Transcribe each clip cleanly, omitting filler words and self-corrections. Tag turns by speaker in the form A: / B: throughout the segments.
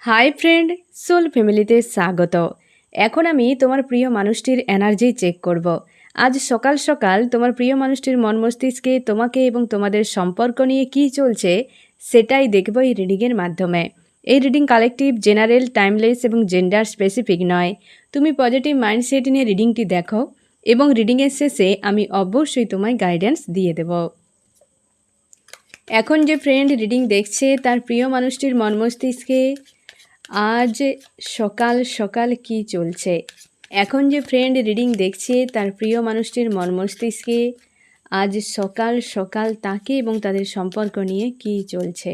A: Hi friend, soul ফ্যামিলিতে স্বাগত। এখন আমি তোমার প্রিয় মানুষটির এনার্জি চেক করব। আজ সকাল সকাল তোমার প্রিয় মানুষটির মন মস্তিষ্কে তোমাকে এবং তোমাদের সম্পর্ক নিয়ে কী চলছে সেটাই দেখব এই রিডিংয়ের মাধ্যমে। এই রিডিং কালেকটিভ, জেনারেল, টাইমলেস এবং জেন্ডার স্পেসিফিক নয়। তুমি পজিটিভ মাইন্ডসেট নিয়ে রিডিংটি দেখো এবং রিডিংয়ের শেষে আমি অবশ্যই তোমায় গাইডেন্স দিয়ে দেব। এখন যে ফ্রেন্ড রিডিং দেখছে তার প্রিয় মানুষটির মন মস্তিষ্কে আজ সকাল সকাল কি চলছে। এখন যে ফ্রেন্ড রিডিং দেখছে তার প্রিয় মানুষটির মন মস্তিষ্কে আজ সকাল সকাল তাকে এবং তাদের সম্পর্ক নিয়ে কি চলছে।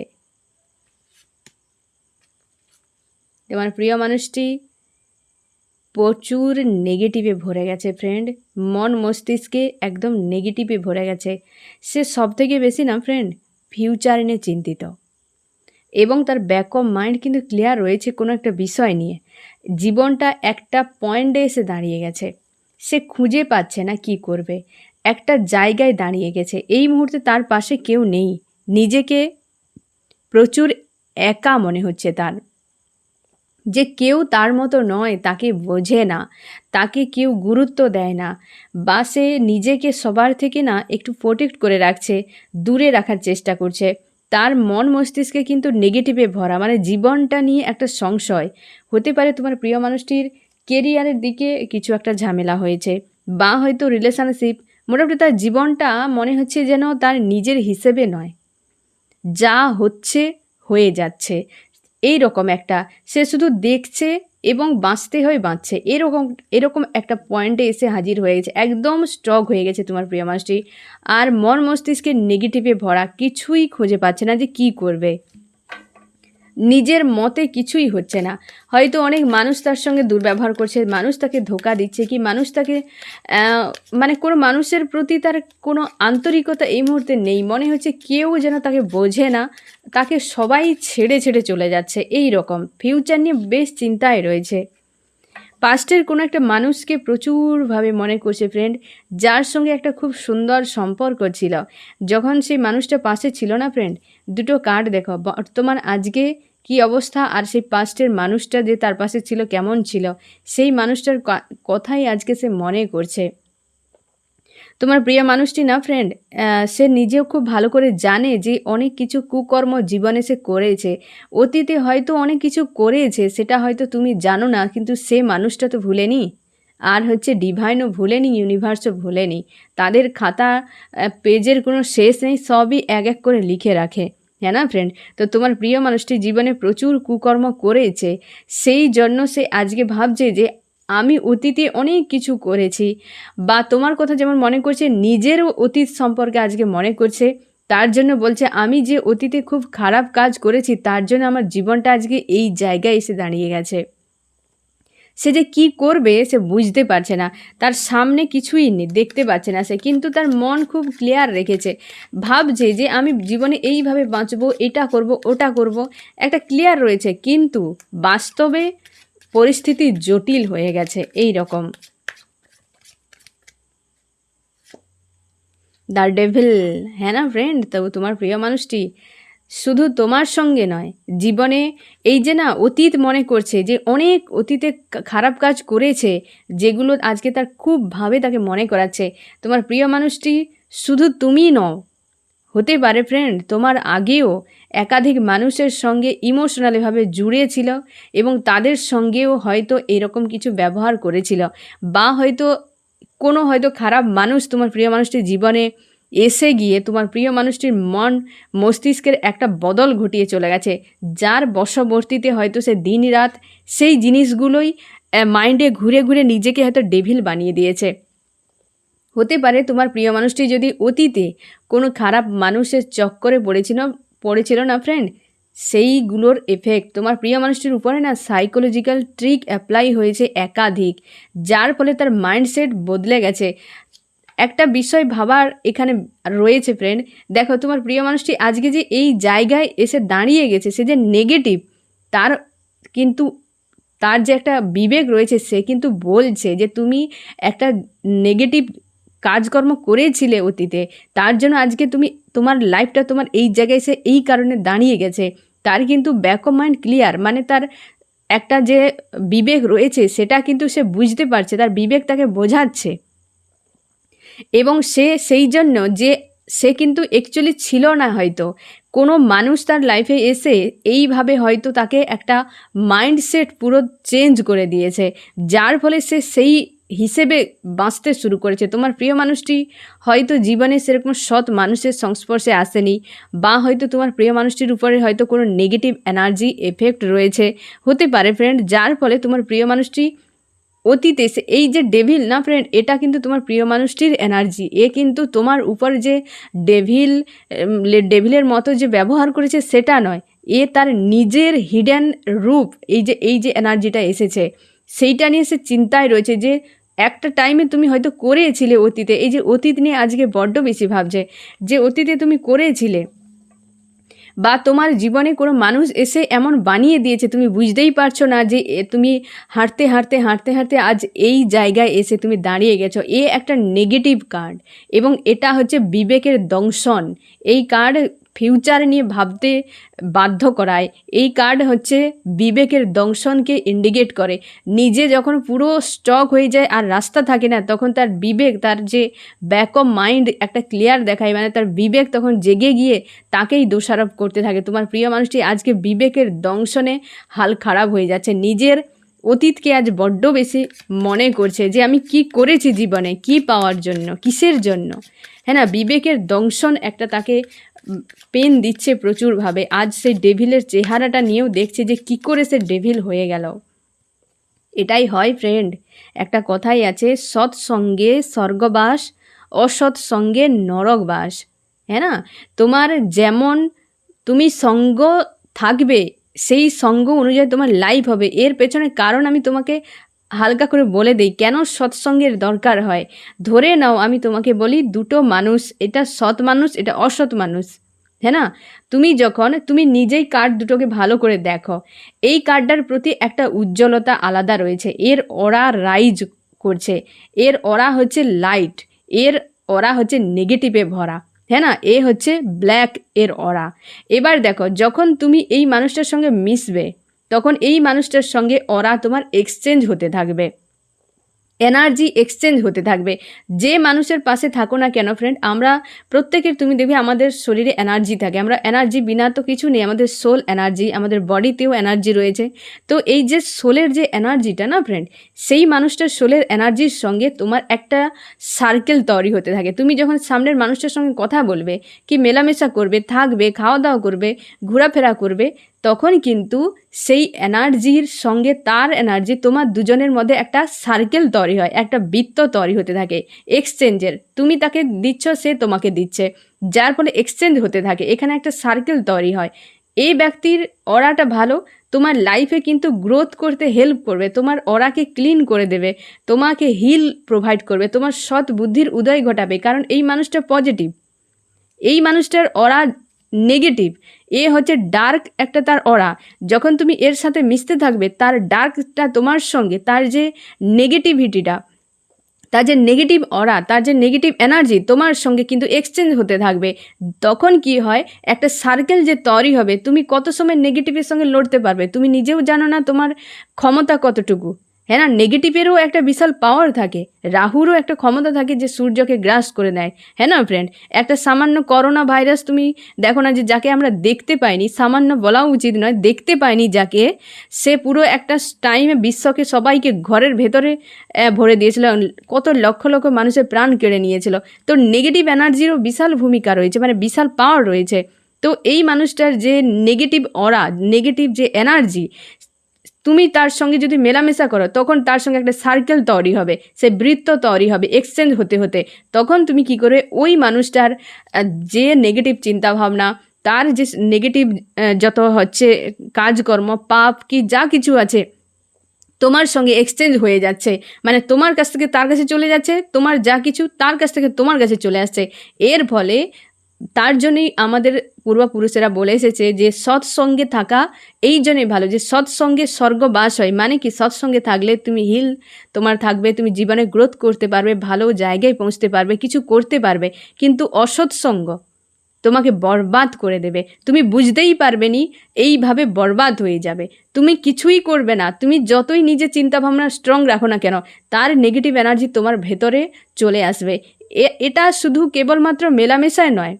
A: তোমার প্রিয় মানুষটি প্রচুর নেগেটিভে ভরে গেছে ফ্রেন্ড, মন মস্তিষ্কে একদম নেগেটিভে ভরে গেছে। সে সব থেকে বেশি না ফ্রেন্ড ফিউচার নিয়ে চিন্তিত এবং তার ব্যাক অফ মাইন্ড কিন্তু ক্লিয়ার রয়েছে কোনো একটা বিষয় নিয়ে। জীবনটা একটা পয়েন্টে এসে দাঁড়িয়ে গেছে, সে খুঁজে পাচ্ছে না কি করবে, একটা জায়গায় দাঁড়িয়ে গেছে। এই মুহূর্তে তার পাশে কেউ নেই, নিজেকে প্রচুর একা মনে হচ্ছে তার, যে কেউ তার মতো নয়, তাকে বোঝে না, তাকে কেউ গুরুত্ব দেয় না, বা সে নিজেকে সবার থেকে না একটু প্রোটেক্ট করে রাখছে, দূরে রাখার চেষ্টা করছে। তার মন মস্তিষ্কে কিন্তু নেগেটিভে ভরা, মানে জীবনটা নিয়ে একটা সংশয়। হতে পারে তোমার প্রিয় মানুষটির কেরিয়ারের দিকে কিছু একটা ঝামেলা হয়েছে, বা হয়তো রিলেশনশিপ। মোটামুটি তার জীবনটা মনে হচ্ছে যেন তার নিজের হিসেবে নয়, যা হচ্ছে হয়ে যাচ্ছে এই রকম একটা, সে শুধু দেখছে এবং বাঁচতে হয় বাঁচছে, এরকম একটা পয়েন্টে এসে হাজির হয়ে গেছে, একদম স্ট্রক হয়ে গেছে তোমার প্রিয় মানুষটি। আর মন মস্তিষ্কে নেগেটিভে ভরা, কিছুই খুঁজে পাচ্ছে না যে কি করবে, নিজের মতে কিছুই হচ্ছে না। হয়তো অনেক মানুষ তার সঙ্গে দুর্ব্যবহার করছে, মানুষ তাকে ধোঁকা দিচ্ছে, কি মানুষ তাকে মানে কোনো মানুষের প্রতি তার কোনো আন্তরিকতা এই মুহূর্তে নেই। মনে হচ্ছে কেউ যেন তাকে বোঝে না, তাকে সবাই ছেড়ে ছেড়ে চলে যাচ্ছে। এই রকম ফিউচার নিয়ে বেশ চিন্তায় রয়েছে। পাস্টের কোনো একটা মানুষকে প্রচুরভাবে মনে করছে ফ্রেন্ড, যার সঙ্গে একটা খুব সুন্দর সম্পর্ক ছিল। যখন সেই মানুষটা পাশে ছিল না ফ্রেন্ড, দুটো কার্ড দেখো, বর্তমান আজকে কি অবস্থা, আর সেই পাস্টের মানুষটা যে তার পাশে ছিল কেমন ছিল, সেই মানুষটার কথাই আজকে সে মনে করছে। তোমার প্রিয় মানুষটি না ফ্রেন্ড, সে নিজেও খুব ভালো করে জানে যে অনেক কিছু কুকর্ম জীবনে সে করেছে, অতীতে হয়তো অনেক কিছু করেছে, সেটা হয়তো তুমি জানো না, কিন্তু সে মানুষটা তো ভুলেনি। আর হচ্ছে ডিভাইনও ভুলেনি, ইউনিভার্সও ভুলেনি। তাদের খাতা পেজের কোনো শেষ নেই, সবই এক এক করে লিখে রাখে, হ্যাঁ না ফ্রেন্ড। তো তোমার প্রিয় মানুষটি জীবনে প্রচুর কুকর্ম করেছে, সেই জন্য সে আজকে ভাবছে যে আমি অতীতে অনেক কিছু করেছি, বা তোমার কথা যেমন মনে করছে, নিজেরও অতীত সম্পর্কে আজকে মনে করছে। তার জন্য বলছে আমি যে অতীতে খুব খারাপ কাজ করেছি, তার জন্য আমার জীবনটা আজকে এই জায়গায় এসে দাঁড়িয়ে গেছে। সে যে কি করবে সে বুঝতে পারছে না, তার সামনে কিছুই নেই, দেখতে পাচ্ছে না সে, কিন্তু তার মন খুব ক্লিয়ার রেখেছে, ভাবছে যে আমি জীবনে এইভাবে বাঁচবো, এটা করব, ওটা করব, একটা ক্লিয়ার রয়েছে। কিন্তু বাস্তবে পরিস্থিতি জটিল হয়ে গেছে এই রকম। দ্য ডেভিল, হ্যাঁ না ফ্রেন্ড। তবু তোমার প্রিয় মানুষটি শুধু তোমার সঙ্গে নয়, জীবনে এই যে না অতীত মনে করছে, যে অনেক অতীতে খারাপ কাজ করেছে, যেগুলো আজকে তার খুব ভাবে তাকে মনে করাচ্ছে। তোমার প্রিয় মানুষটি শুধু তুমি নও, হতে পারে ফ্রেন্ড তোমার আগেও একাধিক মানুষের সঙ্গে ইমোশনালিভাবে জুড়ে ছিল, এবং তাদের সঙ্গেও হয়তো এরকম কিছু ব্যবহার করেছিল, বা হয়তো কোনো হয়তো খারাপ মানুষ তোমার প্রিয় মানুষটির জীবনে এসে গিয়ে তোমার প্রিয় মানুষটির মন মস্তিষ্কের একটা বদল ঘটিয়ে চলে গেছে, যার বশবর্তীতে হয়তো সে দিন রাত সেই জিনিসগুলোই মাইন্ডে ঘুরে ঘুরে নিজেকে হয়তো ডেভিল বানিয়ে দিয়েছে। হতে পারে তোমার প্রিয় মানুষটি যদি অতীতে কোনো খারাপ মানুষের চক্করে পড়েছিল না ফ্রেন্ড, সেইগুলোর এফেক্ট তোমার প্রিয় মানুষটির উপরে না সাইকোলজিক্যাল ট্রিক অ্যাপ্লাই হয়েছে একাধিক, যার ফলে তার মাইন্ডসেট বদলে গেছে। একটা বিষয় ভাবার এখানে রয়েছে ফ্রেন্ড, দেখো তোমার প্রিয় মানুষটি আজকে যে এই জায়গায় এসে দাঁড়িয়ে গেছে, সে যে নেগেটিভ, তার কিন্তু তার যে একটা বিবেক রয়েছে, সে কিন্তু বলছে যে তুমি একটা নেগেটিভ কাজকর্ম করেছিলে অতীতে, তার জন্য আজকে তুমি তোমার লাইফটা তোমার এই জায়গায় এসে এই কারণে দাঁড়িয়ে গেছে। তার কিন্তু ব্যাক অফ মাইন্ড ক্লিয়ার, মানে তার একটা যে বিবেক রয়েছে সেটা কিন্তু সে বুঝতে পারছে, তার বিবেক তাকে বোঝাচ্ছে। এবং সে সেই জন্য যে সে কিন্তু অ্যাকচুয়ালি ছিল না, হয়তো কোনো মানুষ তার লাইফে এসে এইভাবে হয়তো তাকে একটা মাইন্ডসেট পুরো চেঞ্জ করে দিয়েছে, যার ফলে সে সেই হিসেবে বাঁচতে শুরু করেছে। তোমার প্রিয় মানুষটি হয়তো জীবনে সেরকম সৎ মানুষের সংস্পর্শে আসেনি, বা হয়তো তোমার প্রিয় মানুষটির উপরে হয়তো কোনো নেগেটিভ এনার্জি এফেক্ট রয়েছে, হতে পারে ফ্রেন্ড, যার ফলে তোমার প্রিয় মানুষটি অতীতে এই যে ডেভিল না ফ্রেন্ড, এটা কিন্তু তোমার প্রিয় মানুষটির এনার্জি। এ কিন্তু তোমার উপর যে ডেভিলের মতো যে ব্যবহার করেছে সেটা নয়, এ তার নিজের হিডেন রূপ, এই যে এনার্জিটা এসেছে সেইটা নিয়ে সে চিন্তায় রয়েছে, যে একটা টাইমে তুমি হয়তো করেছিলে অতীতে, এই যে অতীত নিয়ে আজকে বড্ড বেশি ভাবছে, যে অতীতে তুমি করেছিলে, বা তোমার জীবনে কোনো মানুষ এসে এমন বানিয়ে দিয়েছে তুমি বুঝতেই পারছো না, যে তুমি হাঁটতে হাঁটতে হাঁটতে হাঁটতে আজ এই জায়গায় এসে তুমি দাঁড়িয়ে গেছো। এ একটা নেগেটিভ কার্ড, এবং এটা হচ্ছে বিবেকের দংশন। এই কার্ড ফিউচার নিয়ে ভাবতে বাধ্য করায়। এই কার্ড হচ্ছে বিবেকের দংশনকে ইন্ডিকেট করে। নিজে যখন পুরো স্টক হয়ে যায় আর রাস্তা থাকে না, তখন তার বিবেক, তার যে ব্যাক অফ মাইন্ড একটা ক্লিয়ার দেখায়, মানে তার বিবেক তখন জেগে গিয়ে তাকেই দোষারোপ করতে থাকে। তোমার প্রিয় মানুষটি আজকে বিবেকের দংশনে হাল খারাপ হয়ে যাচ্ছে, নিজের অতীতকে আজ বড্ড বেশি মনে করছে, যে আমি কি করেছি জীবনে, কি পাওয়ার জন্য, কিসের জন্য। হ্যাঁ না, বিবেকের দংশন একটা তাকে পেন দিচ্ছে প্রচুরভাবে। আজ সেই ডেভিলের চেহারাটা নিয়েও দেখছে যে কি করে সে ডেভিল হয়ে গেল। এটাই হয় ফ্রেন্ড, একটা কথাই আছে, সৎসঙ্গে স্বর্গবাস, অসৎ সঙ্গে নরকবাস। হ্যাঁ না, তোমার যেমন তুমি সঙ্গ থাকবে সেই সঙ্গ অনুযায়ী তোমার লাইফ হবে। এর পেছনে কারণ আমি তোমাকে হালকা করে বলে দিই, কেন সৎসঙ্গের দরকার হয়। ধরে নাও আমি তোমাকে বলি দুটো মানুষ, এটা সৎ মানুষ, এটা অসৎ মানুষ, হ্যাঁ না, তুমি নিজেই কার্ড দুটোকে ভালো করে দেখো, এই কার্ডটার প্রতি একটা উজ্জ্বলতা আলাদা রয়েছে, এর অরা রাইজ করছে, এর অরা হচ্ছে লাইট, এর অরা হচ্ছে নেগেটিভে ভরা, হ্যাঁ না, এ হচ্ছে ব্ল্যাক এর অরা। এবার দেখো, যখন তুমি এই মানুষটার সঙ্গে মিশবে, তখন এই মানুষটার সঙ্গে অরা তোমার এক্সচেঞ্জ হতে থাকবে, এনার্জি এক্সচেঞ্জ হতে থাকবে। যে মানুষের পাশে থাকো না কেন ফ্রেন্ড, আমরা প্রত্যেকের, তুমি দেখবে আমাদের শরীরে এনার্জি থাকে, আমরা এনার্জি বিনা তো কিছু নেই, আমাদের সোল এনার্জি, আমাদের বডিতেও এনার্জি রয়েছে। তো এই যে সোলের যে এনার্জিটা না ফ্রেন্ড, সেই মানুষটার সোলের এনার্জির সঙ্গে তোমার একটা সার্কেল তৈরি হতে থাকে। তুমি যখন সামনের মানুষটার সঙ্গে কথা বলবে, কি মেলামেশা করবে, থাকবে, খাওয়া দাওয়া করবে, ঘোরাফেরা করবে, তখন কিন্তু সেই এনার্জির সঙ্গে তার এনার্জি, তোমার দুজনের মধ্যে একটা সার্কেল তৈরি হয়, একটা বৃত্ত তৈরি হতে থাকে এক্সচেঞ্জের। তুমি তাকে দিচ্ছ, সে তোমাকে দিচ্ছে, যার ফলে এক্সচেঞ্জ হতে থাকে, এখানে একটা সার্কেল তৈরি হয়। এই ব্যক্তির অরাটা ভালো, তোমার লাইফে কিন্তু গ্রোথ করতে হেল্প করবে, তোমার অরাকে ক্লিন করে দেবে, তোমাকে হিল প্রোভাইড করবে, তোমার সৎ বুদ্ধির উদয় ঘটাবে, কারণ এই মানুষটা পজিটিভ, এই মানুষটার অরা নেগেটিভ, এ হচ্ছে ডার্ক একটা তার অরা। যখন তুমি এর সাথে মিশতে থাকবে, তার ডার্কটা তোমার সঙ্গে, তার যে নেগেটিভিটিটা, তার যে নেগেটিভ অরা, তার যে নেগেটিভ এনার্জি তোমার সঙ্গে কিন্তু এক্সচেঞ্জ হতে থাকবে। তখন কি হয়, একটা সার্কেল যে তৈরি হবে, তুমি কত সময় নেগেটিভের সঙ্গে লড়তে পারবে তুমি নিজেও জানো না, তোমার ক্ষমতা কতটুকু। হ্যাঁ না, নেগেটিভেরও একটা বিশাল পাওয়ার থাকে, রাহুরও একটা ক্ষমতা থাকে যে সূর্যকে গ্রাস করে নেয়। হ্যাঁ না ফ্রেন্ড, একটা সামান্য করোনা ভাইরাস তুমি দেখো না, যে যাকে আমরা দেখতে পাইনি, সামান্য বলাও উচিত নয়, দেখতে পাইনি যাকে, সে পুরো একটা টাইমে বিশ্বকে সবাইকে ঘরের ভেতরে ভরে দিয়েছিল, কত লক্ষ লক্ষ মানুষের প্রাণ কেড়ে নিয়েছিল। তো নেগেটিভ এনার্জিরও বিশাল ভূমিকা রয়েছে, মানে বিশাল পাওয়ার রয়েছে। তো এই মানুষটার যে নেগেটিভ অরা, নেগেটিভ যে এনার্জি, তুমি তার সঙ্গে যদি মেলামেশা করো, তখন তার সঙ্গে একটা সার্কেল তৈরি হবে, সে বৃত্ত তৈরি হবে এক্সচেঞ্জ হতে হতে। তখন তুমি কি করে ওই মানুষটার যে নেগেটিভ চিন্তাভাবনা, তার যে নেগেটিভ যত হচ্ছে কাজকর্ম, পাপ কি যা কিছু আছে, তোমার সঙ্গে এক্সচেঞ্জ হয়ে যাচ্ছে, মানে তোমার কাছ থেকে তার কাছে চলে যাচ্ছে, তোমার যা কিছু তার কাছ থেকে তোমার কাছে চলে আসছে। এর ফলে তার জন্যই আমাদের পূর্বপুরুষেরা বলে এসেছে যে সৎসঙ্গে থাকা এই জন্যই ভালো, যে সৎসঙ্গে স্বর্গবাস হয়। মানে কি, সৎসঙ্গে থাকলে তুমি হিল তোমার থাকবে, তুমি জীবনে গ্রোথ করতে পারবে, ভালো জায়গায় পৌঁছতে পারবে, কিছু করতে পারবে। কিন্তু অসৎসঙ্গ, তোমাকে বরবাদ করে দেবে, তুমি বুঝতেই পারবে নি, এইভাবে বরবাদ হয়ে যাবে। তুমি কিছুই করবে না, তুমি যতই নিজের চিন্তাভাবনা স্ট্রং রাখো না কেন, তার নেগেটিভ এনার্জি তোমার ভেতরে চলে আসবে। এটা শুধু কেবলমাত্র মেলামেশায় নয়,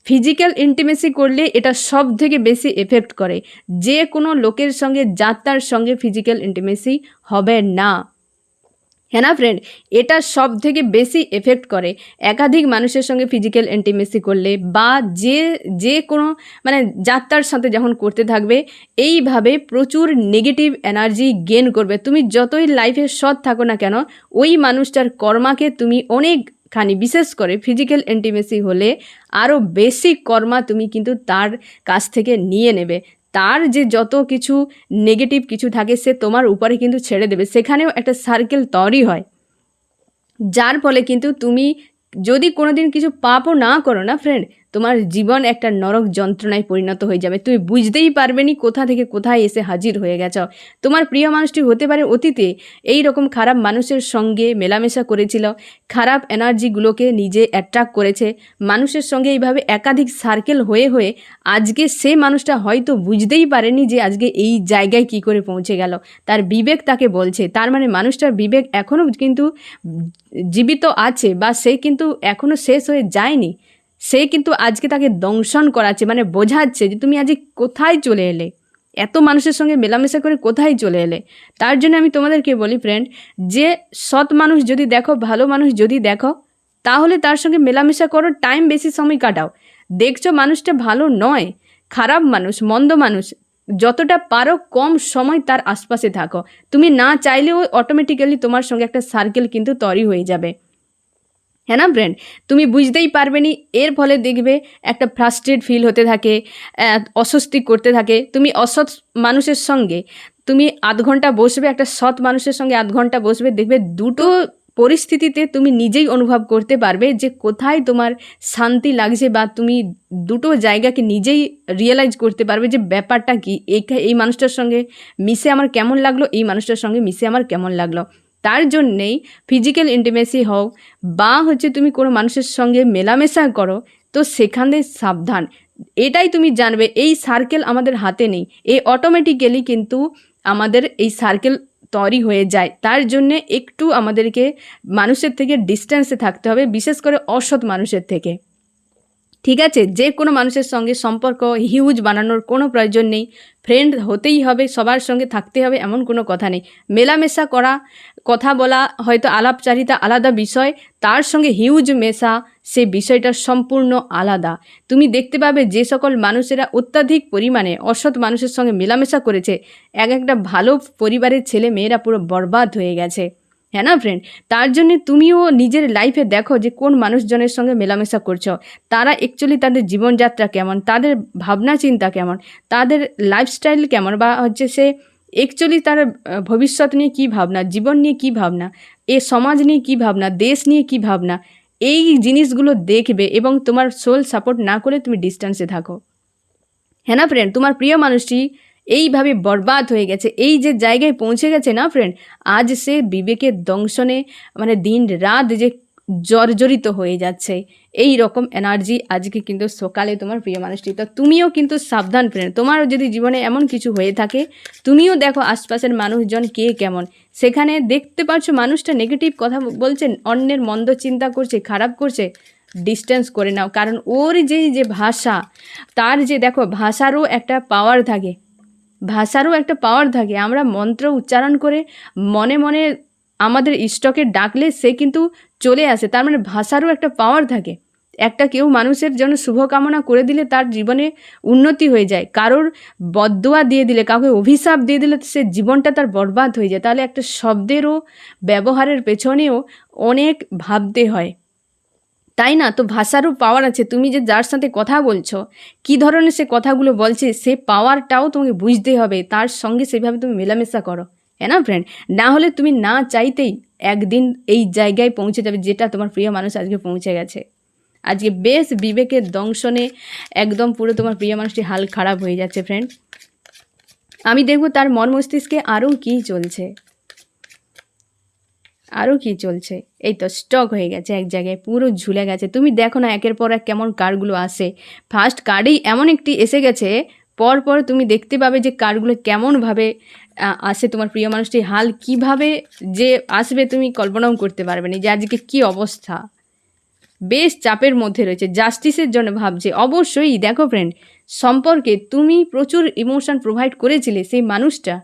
A: ফিজিক্যাল ইন্টিমেসি করলে এটা সব থেকে বেশি এফেক্ট করে। যে কোনো লোকের সঙ্গে যাত্রার সঙ্গে ফিজিক্যাল ইন্টিমেসি হবে না, হ্যাঁ না ফ্রেন্ড, এটা সব থেকে বেশি এফেক্ট করে একাধিক মানুষের সঙ্গে ফিজিক্যাল ইন্টিমেসি করলে, বা যে কোনো মানে যাত্রার সাথে যখন করতে থাকবে, এইভাবে প্রচুর নেগেটিভ এনার্জি গেন করবে। তুমি যতই লাইফে সৎ থাকো না কেন, ওই মানুষটার কর্মাকে তুমি অনেকখানি, বিশেষ করে ফিজিক্যাল ইন্টিমেসি হলে আরও বেশি কর্মা তুমি কিন্তু তার কাছ থেকে নিয়ে নেবে। তার যে যত কিছু নেগেটিভ কিছু থাকে সে তোমার উপরে কিন্তু ছেড়ে দেবে, সেখানেও একটা সার্কেল তৈরি হয়, যার ফলে কিন্তু তুমি যদি কোনোদিন কিছু পাপও না করো না ফ্রেন্ড, তোমার জীবন একটা নরক যন্ত্রণায় পরিণত হয়ে যাবে। তুমি বুঝতেই পারবে নি কোথা থেকে কোথায় এসে হাজির হয়ে গেছো। তোমার প্রিয় মানুষটি হতে পারে অতীতে এই রকম খারাপ মানুষের সঙ্গে মেলামেশা করেছিল, খারাপ এনার্জিগুলোকে নিজে অ্যাট্রাক্ট করেছে, মানুষের সঙ্গে এইভাবে একাধিক সার্কেল হয়ে হয়ে আজকে সে মানুষটা হয়তো বুঝতেই পারেনি যে আজকে এই জায়গায় কি করে পৌঁছে গেল। তার বিবেক তাকে বলছে, তার মানে মানুষটার বিবেক এখনও কিন্তু জীবিত আছে, বা সে কিন্তু এখনও শেষ হয়ে যায়নি। সে কিন্তু আজকে তাকে দংশন করাচ্ছে, মানে বোঝাচ্ছে যে তুমি আজকে কোথায় চলে এলে, এত মানুষের সঙ্গে মেলামেশা করে কোথায় চলে এলে। তার জন্য আমি তোমাদেরকে বলি ফ্রেন্ড, যে সৎ মানুষ যদি দেখো, ভালো মানুষ যদি দেখো, তাহলে তার সঙ্গে মেলামেশা করো, টাইম বেশি সময় কাটাও। দেখছো মানুষটা ভালো নয়, খারাপ মানুষ, মন্দ মানুষ, যতটা পারো কম সময় তার আশপাশে থাকো। তুমি না চাইলেও অটোমেটিক্যালি তোমার সঙ্গে একটা সার্কেল কিন্তু তৈরি হয়ে যাবে, হ্যাঁ না ফ্রেন্ড। তুমি বুঝতেই পারবে নি, এর ফলে দেখবে একটা ফ্রাস্ট্রেট ফিল হতে থাকে, অস্বস্তি করতে থাকে। তুমি অসৎ মানুষের সঙ্গে তুমি আধ ঘন্টা বসবে, একটা সৎ মানুষের সঙ্গে আধ ঘন্টা বসবে, দেখবে দুটো পরিস্থিতিতে তুমি নিজেই অনুভব করতে পারবে যে কোথায় তোমার শান্তি লাগছে, বা তুমি দুটো জায়গাকে নিজেই রিয়েলাইজ করতে পারবে যে ব্যাপারটা কি, এই মানুষটার সঙ্গে মিশে আমার কেমন লাগলো, এই মানুষটার সঙ্গে মিশে আমার কেমন লাগলো। তার জন্যেই ফিজিক্যাল ইন্টিমেসি হোক, বা তুমি কোনো মানুষের সঙ্গে মেলামেশা করো, তো সেখানে সাবধান। এটাই তুমি জানবে, এই সার্কেল আমাদের হাতে নেই, এই অটোমেটিক্যালি কিন্তু আমাদের এই সার্কেল তৈরি হয়ে যায়। তার জন্যে একটু আমাদেরকে মানুষের থেকে ডিস্টেন্সে থাকতে হবে, বিশেষ করে অসৎ মানুষের থেকে, ঠিক আছে। যে কোনো মানুষের সঙ্গে সম্পর্ক হিউজ বানানোর কোনো প্রয়োজন নেই, ফ্রেন্ড হতেই হবে, সবার সঙ্গে থাকতে হবে এমন কোনো কথা নেই। মেলামেশা করা, কথা বলা হয়তো আলাপচারিতা আলাদা বিষয়, তার সঙ্গে হিউজ মেশা সে বিষয়টা সম্পূর্ণ আলাদা। তুমি দেখতে পাবে যে সকল মানুষেরা অত্যাধিক পরিমাণে অসৎ মানুষের সঙ্গে মেলামেশা করেছে, একটা ভালো পরিবারের ছেলে মেয়েরা পুরো বরবাদ হয়ে গেছে, হ্যাঁ না ফ্রেন্ড। তার জন্য তুমিও নিজের লাইফে দেখো যে কোন মানুষজনের সঙ্গে মেলামেশা করছো, তারা অ্যাকচুয়ালি তাদের জীবনযাত্রা কেমন, তাদের ভাবনা চিন্তা কেমন, তাদের লাইফস্টাইল কেমন, বা সে অ্যাকচুয়ালি তার ভবিষ্যৎ নিয়ে কী ভাবনা, জীবন নিয়ে কী ভাবনা, এ সমাজ নিয়ে কী ভাবনা, দেশ নিয়ে কী ভাবনা, এই জিনিসগুলো দেখবে। এবং তোমার সোল সাপোর্ট না করে তুমি ডিস্টেন্সে থাকো, হ্যাঁ না ফ্রেন্ড। তোমার প্রিয় মানুষটি এইভাবে বরবাদ হয়ে গেছে, এই যে জায়গায় পৌঁছে গেছে না ফ্রেন্ড, আজ সে বিবেকের দংশনে মানে দিন রাত যে জর্জরিত হয়ে যাচ্ছে, এই রকম এনার্জি আজকে কিন্তু সকালে তোমার প্রিয় মানুষটি। তো তুমিও কিন্তু সাবধান ফ্রেন্ড, তোমারও যদি জীবনে এমন কিছু হয়ে থাকে, তুমিও দেখো আশপাশের মানুষজন কে কেমন, সেখানে দেখতে পাচ্ছ মানুষটা নেগেটিভ কথা বলছে, অন্যের মন্দ চিন্তা করছে, খারাপ করছে, ডিস্টেন্স করে নাও। কারণ ওর যে ভাষা, তার যে দেখো ভাষারও একটা পাওয়ার থাকে, ভাষারও একটা পাওয়ার থাকে। আমরা মন্ত্র উচ্চারণ করে মনে মনে আমাদের ইষ্টকে ডাকলে সে কিন্তু চলে আসে, তার মানে ভাষারও একটা পাওয়ার থাকে। একটা কেউ মানুষের জন্য শুভকামনা করে দিলে তার জীবনে উন্নতি হয়ে যায়, কারোর বদদোয়া দিয়ে দিলে, কাউকে অভিশাপ দিয়ে দিলে সে জীবনটা তার বরবাদ হয়ে যায়। তাহলে একটা শব্দেরও ব্যবহারের পেছনেও অনেক ভাবতে হয়, তাই না? তো ভাষারও পাওয়ার আছে। তুমি যে যার সাথে কথা বলছো, কী ধরনের সে কথাগুলো বলছে, সে পাওয়ারটাও তোমাকে বুঝতে হবে, তার সঙ্গে সেভাবে তুমি মেলামেশা করো, হ্যাঁ না ফ্রেন্ড। না হলে তুমি না চাইতেই একদিন এই জায়গায় পৌঁছে যাবে যেটা তোমার প্রিয় মানুষ আজকে পৌঁছে গেছে। আজকে বেশ বিবেকের দংশনে একদম পুরো তোমার প্রিয় মানুষটি হাল খারাপ হয়ে যাচ্ছে ফ্রেন্ড। আমি দেখব তার মন মস্তিষ্কে আরও কী চলছে। আরও কি চলছে? এই তো স্টক হয়ে গেছে এক জায়গায়, পুরো ঝুলে গেছে। তুমি দেখো না একের পর এক কেমন কার্ডগুলো আসে। ফার্স্ট কার্ডেই এমন একটি এসে গেছে, পরপর তুমি দেখতে পাবে যে কার্ডগুলো কেমনভাবে আসে। তোমার প্রিয় মানুষটির হাল কিভাবে যে আসবে তুমি কল্পনাও করতে পারবে না, যে আজকে কী অবস্থা। বেশ চাপের মধ্যে রয়েছে, জাস্টিসের জন্য ভাবছে। অবশ্যই দেখো ফ্রেন্ড, সম্পর্কে তুমি প্রচুর ইমোশন প্রোভাইড করেছিলে, সেই মানুষটা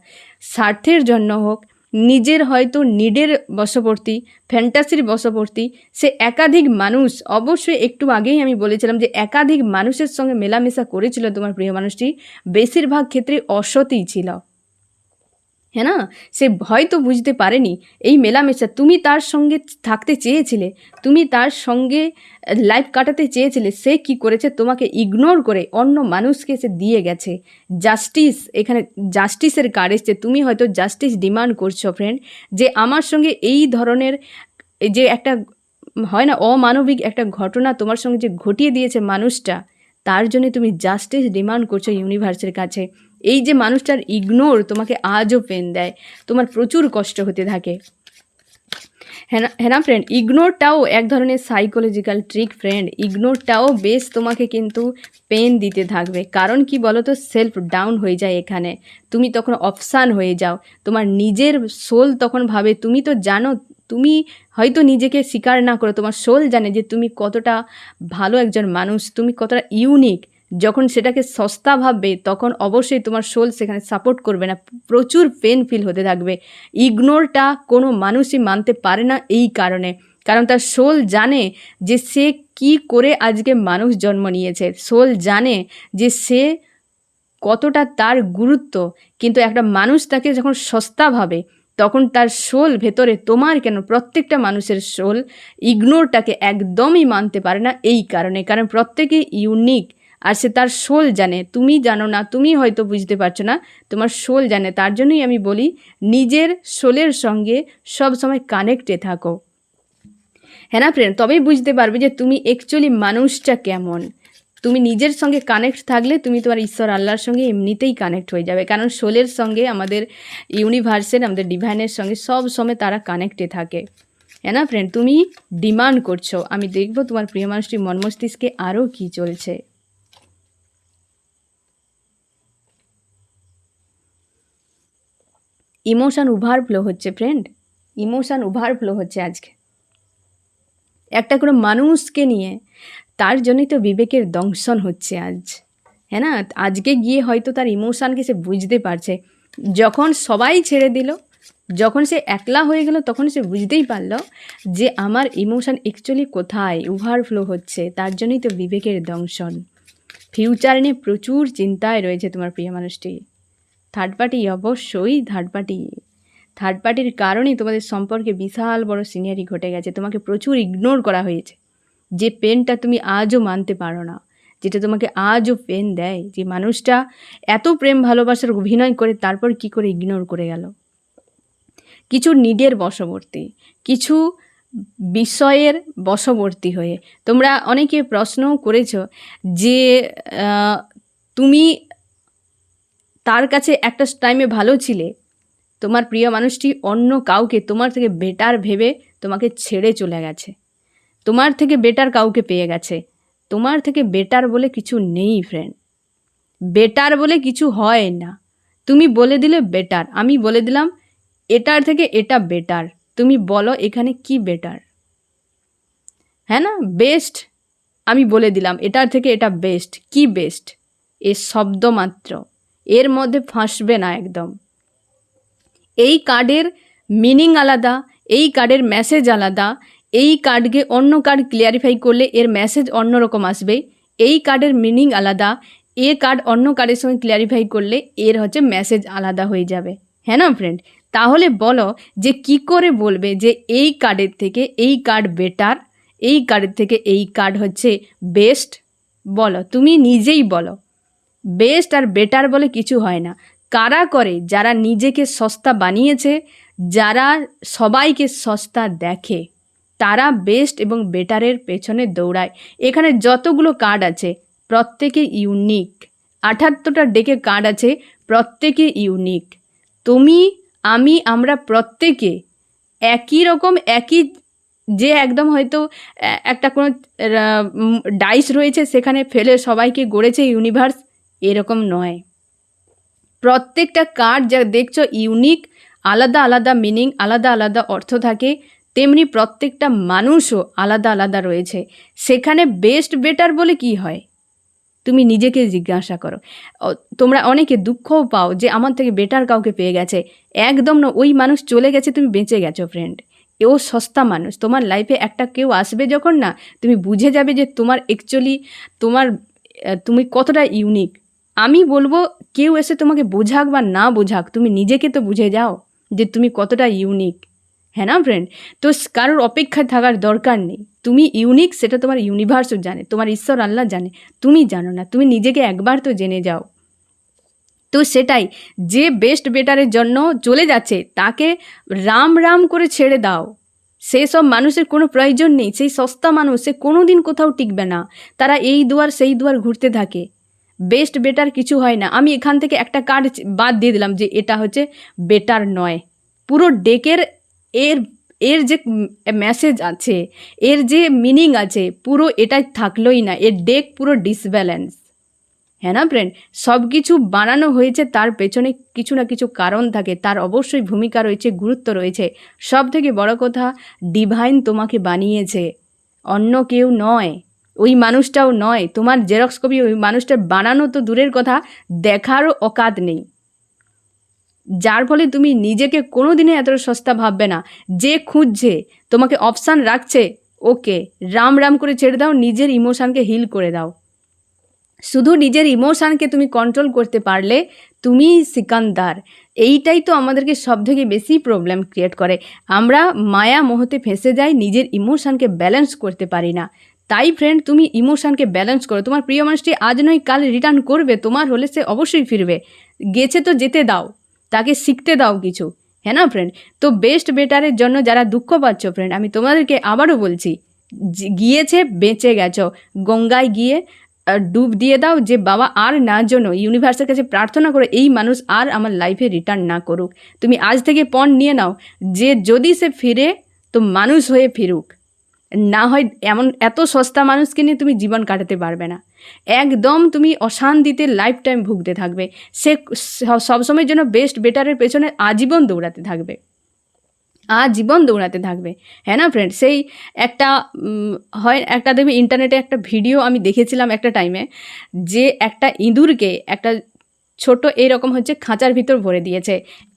A: স্বার্থের জন্য হোক, নিজের হয়তো নিডের বশবর্তী, ফ্যান্টাসির বশবর্তী, সে একাধিক মানুষ, অবশ্যই একটু আগেই আমি বলেছিলাম যে একাধিক মানুষের সঙ্গে মেলামেশা করেছিল তোমার প্রিয় মানুষটি, বেশিরভাগ ক্ষেত্রে অসতই ছিল। হ্যাঁ না, সে হয়তো বুঝতে পারেনি এই মেলামেশা, তুমি তার সঙ্গে থাকতে চেয়েছিলে, তুমি তার সঙ্গে লাইফ কাটাতে চেয়েছিলে, সে কি করেছে, তোমাকে ইগনোর করে অন্য মানুষকে সে দিয়ে গেছে। জাস্টিস, এখানে জাস্টিসের কার্ড এসছে। তুমি হয়তো জাস্টিস ডিমান্ড করছো ফ্রেন্ড, যে আমার সঙ্গে এই ধরনের যে একটা হয় না অমানবিক একটা ঘটনা তোমার সঙ্গে যে ঘটিয়ে দিয়েছে মানুষটা, তার জন্য তুমি জাস্টিস ডিমান্ড করছো ইউনিভার্সের কাছে। এই যে মানুষটার ইগনোর তোমাকে আজও পেন দেয়, তোমার প্রচুর কষ্ট হতে থাকে। হ্যাঁ না ফ্রেন্ড, ইগনোরটাও এক ধরনের সাইকোলজিক্যাল ট্রিক ফ্রেন্ড। ইগনোরটাও বেশ তোমাকে কিন্তু পেন দিতে থাকবে। কারণ কি বলো তো, সেলফ ডাউন হয়ে যায় এখানে, তুমি তখন অপশান হয়ে যাও। তোমার নিজের সোল তখন ভাবে, তুমি তো জানো, তুমি হয়তো নিজেকে স্বীকার না করো, তোমার সোল জানে যে তুমি কতটা ভালো একজন মানুষ, তুমি কতটা ইউনিক। যখন সেটাকে সস্তা ভাববে, তখন অবশ্যই তোমার সোল সেখানে সাপোর্ট করবে না, প্রচুর পেন ফিল হতে থাকবে। ইগনোরটা কোনো মানুষই মানতে পারে না এই কারণে, কারণ তার সোল জানে যে সে কি করে আজকে মানুষ জন্ম নিয়েছে। সোল জানে যে সে কতটা তার গুরুত্ব, কিন্তু একটা মানুষ তাকে যখন সস্তা ভাবে, তখন তার সোল ভেতরে, তোমার কেন প্রত্যেকটা মানুষের সোল ইগনোরটাকে একদমই মানতে পারে না এই কারণে, কারণ প্রত্যেকে ইউনিক। আর সে তার সোল জানে, তুমি জানো না, তুমি হয়তো বুঝতে পারছো না, তোমার সোল জানে। তার জন্যই আমি বলি, নিজের সোলের সঙ্গে সব সময় কানেক্টে থাকো। হ্যাঁ না ফ্রেন্ড, তবেই বুঝতে পারবে যে তুমি অ্যাকচুয়ালি মানুষটা কেমন। তুমি নিজের সঙ্গে কানেক্ট থাকলে তুমি তোমার ঈশ্বর আল্লাহর সঙ্গে এমনিতেই কানেক্ট হয়ে যাবে, কারণ সোলের সঙ্গে আমাদের ইউনিভার্সের, আমাদের ডিভাইনের সঙ্গে সব সময় তারা কানেক্টে থাকে। হ্যাঁ না ফ্রেন্ড, তুমি ডিমান্ড করছো, আমি দেখব তোমার প্রিয় মানুষটির মন মস্তিষ্কে আরও কী চলছে। ইমোশান ওভারফ্লো হচ্ছে ফ্রেন্ড, ইমোশান ওভারফ্লো হচ্ছে আজকে একটা কোনো মানুষকে নিয়ে। তার জন্যই তো বিবেকের দংশন হচ্ছে আজ। হ্যাঁ না, আজকে গিয়ে হয়তো তার ইমোশানকে সে বুঝতে পারছে। যখন সবাই ছেড়ে দিল, যখন সে একলা হয়ে গেল, তখন সে বুঝতেই পারল যে আমার ইমোশান অ্যাকচুয়ালি কোথায় ওভারফ্লো হচ্ছে। তার জন্যই তো বিবেকের দংশন। ফিউচার নিয়ে প্রচুর চিন্তায় রয়েছে তোমার প্রিয় মানুষটি। থার্ড পার্টি, অবশ্যই থার্ড পার্টি। থার্ড পার্টির কারণেই তোমাদের সম্পর্কে বিশাল বড় সিনিয়রি ঘটে গেছে। তোমাকে প্রচুর ইগনোর করা হয়েছে, যে পেনটা তুমি আজও মানতে পারো না, যেটা তোমাকে আজও পেন দেয়, যে মানুষটা এত প্রেম ভালোবাসার অভিনয় করে তারপর কি করে ইগনোর করে গেল। কিছু নিডের বশবর্তী, কিছু বিষয়ের বশবর্তী হয়ে। তোমরা অনেকে প্রশ্নও করেছো যে তুমি তার কাছে একটা টাইমে ভালো ছিলে, তোমার প্রিয় মানুষটি অন্য কাউকে তোমার থেকে বেটার ভেবে তোমাকে ছেড়ে চলে গেছে, তোমার থেকে বেটার কাউকে পেয়ে গেছে। তোমার থেকে বেটার বলে কিছু নেই ফ্রেন্ড, বেটার বলে কিছু হয় না। তুমি বলে দিলে বেটার, আমি বলে দিলাম এটার থেকে এটা বেটার, তুমি বলো এখানে কি বেটার। হ্যাঁ না, বেস্ট আমি বলে দিলাম, এটার থেকে এটা বেস্ট, কি বেস্ট এ শব্দ মাত্র, এর মধ্যে ফাঁসবে না একদম। এই কার্ডের মিনিং আলাদা, এই কার্ডের মেসেজ আলাদা। এই কার্ডকে অন্য কার্ড ক্লিয়ারিফাই করলে এর মেসেজ অন্যরকম আসবে। এই কার্ডের মিনিং আলাদা, এ কার্ড অন্য কার্ডের সঙ্গে ক্লিয়ারিফাই করলে এর হচ্ছে মেসেজ আলাদা হয়ে যাবে। হ্যাঁ না ফ্রেন্ড, তাহলে বলো যে কি করে বলবে যে এই কার্ডের থেকে এই কার্ড বেটার, এই কার্ডের থেকে এই কার্ড হচ্ছে বেস্ট? বলো, তুমি নিজেই বলো। বেস্ট আর বেটার বলে কিছু হয় না। কারা করে? যারা নিজেকে সস্তা বানিয়েছে, যারা সবাইকে সস্তা দেখে, তারা বেস্ট এবং বেটারের পেছনে দৌড়ায়। এখানে যতগুলো কার্ড আছে প্রত্যেকে ইউনিক, 78টা ডেকে কার্ড আছে, প্রত্যেকে ইউনিক। তুমি, আমি, আমরা প্রত্যেকে একই রকম একই যে একদম হয়তো একটা কোনো ডাইস রয়েছে সেখানে ফেলে সবাইকে গড়েছে ইউনিভার্স, এরকম নয়। প্রত্যেকটা কার্ড যা দেখছো ইউনিক, আলাদা আলাদা মিনিং, আলাদা আলাদা অর্থ থাকে, তেমনি প্রত্যেকটা মানুষও আলাদা আলাদা রয়েছে। সেখানে বেস্ট বেটার বলে কি হয় তুমি নিজেকে জিজ্ঞাসা করো। তোমরা অনেকে দুঃখও পাও যে আমার থেকে বেটার কাউকে পেয়ে গেছে, একদম না, ওই মানুষ চলে গেছে, তুমি বেঁচে গেছো ফ্রেন্ড। এও সস্তা মানুষ। তোমার লাইফে একটা কেউ আসবে যখন না, তুমি বুঝে যাবে যে তোমার অ্যাকচুয়ালি তুমি কতটা ইউনিক। আমি বলবো কেউ এসে তোমাকে বোঝাক বা না বোঝাক, তুমি নিজেকে তো বুঝে যাও যে তুমি কতটা ইউনিক। হ্যাঁ না ফ্রেন্ড? তো কারোর অপেক্ষায় থাকার দরকার নেই। তুমি ইউনিক, সেটা তোমার ইউনিভার্সও জানে, তোমার ঈশ্বর আল্লাহ জানে, তুমি জানো না। তুমি নিজেকে একবার তো জেনে যাও। তো সেটাই, যে বেস্ট বেটারের জন্য চলে যাচ্ছে তাকে রাম রাম করে ছেড়ে দাও। সেসব মানুষের কোনো প্রয়োজন নেই। সেই সস্তা মানুষ, সে কোনো দিন কোথাও টিকবে না। তারা এই দুয়ার সেই দুয়ার ঘুরতে থাকে। বেস্ট বেটার কিছু হয় না। আমি এখান থেকে একটা কার্ড বাদ দিয়ে দিলাম যে এটা হচ্ছে বেটার নয়। পুরো ডেকের এর এর যে মেসেজ আছে, এর যে মিনিং আছে, পুরো এটা থাকলোই না। এর ডেক পুরো ডিসব্যালেন্স। হ্যাঁ না ফ্রেন্ড? সব কিছু বানানো হয়েছে, তার পেছনে কিছু না কিছু কারণ থাকে, তার অবশ্যই ভূমিকা রয়েছে, গুরুত্ব রয়েছে। সব থেকে বড় কথা, ডিভাইন তোমাকে বানিয়েছে, অন্য কেউ নয়। ওই মানুষটাও নয়। তোমার জেরক্স কপি ওই মানুষটার বানানো তো দূরের কথা, দেখারও অকাত নেই। যার ফলে তুমি নিজেকে কোনো দিনে এতটা সস্তা ভাববে না। যে খুঁজছে, তোমাকে অপশান রাখছে, ওকে রাম রাম করে ছেড়ে দাও, নিজের ইমোশানকে হিল করে দাও। শুধু নিজের ইমোশানকে তুমি কন্ট্রোল করতে পারলে তুমি সিকান্দার। এইটাই তো আমাদেরকে সব থেকে বেশি প্রবলেম ক্রিয়েট করে। আমরা মায়া মোহতে ফেঁসে যাই, নিজের ইমোশানকে ব্যালেন্স করতে পারি না। তাই ফ্রেন্ড, তুমি ইমোশানকে ব্যালেন্স করো। তোমার প্রিয় মানুষটি আজ নয় কাল রিটার্ন করবে, তোমার হলে সে অবশ্যই ফিরবে। গেছে তো যেতে দাও, তাকে শিখতে দাও কিছু। হ্যাঁ না ফ্রেন্ড? তো বেস্ট বেটারের জন্য যারা দুঃখ পাচ্ছ ফ্রেন্ড, আমি তোমাদেরকে আবারও বলছি, গিয়েছে বেঁচে গেছো, গঙ্গায় গিয়ে ডুব দিয়ে দাও যে বাবা আর না জন্য, ইউনিভার্সের কাছে প্রার্থনা করো এই মানুষ আর আমার লাইফে রিটার্ন না করুক। তুমি আজ থেকে পণ নিয়ে নাও যে যদি সে ফিরে তো মানুষ হয়ে ফিরুক, না হয় এমন এত সস্তা মানুষকে নিয়ে তুমি জীবন কাটাতে পারবে না। একদম তুমি অশান্তিতে লাইফ টাইম ভুগতে থাকবে। সে সবসময়ের জন্য বেস্ট বেটারের পেছনে আজীবন দৌড়াতে থাকবে, আজীবন দৌড়াতে থাকবে। হ্যাঁ না ফ্রেন্ড? সেই একটা হয় একটা দেখবে ইন্টারনেটে একটা ভিডিও আমি দেখেছিলাম একটা টাইমে, যে একটা ইঁদুরকে একটা ছোট এরকম হচ্ছে খাঁচার ভিতর ভরে দিয়েছে,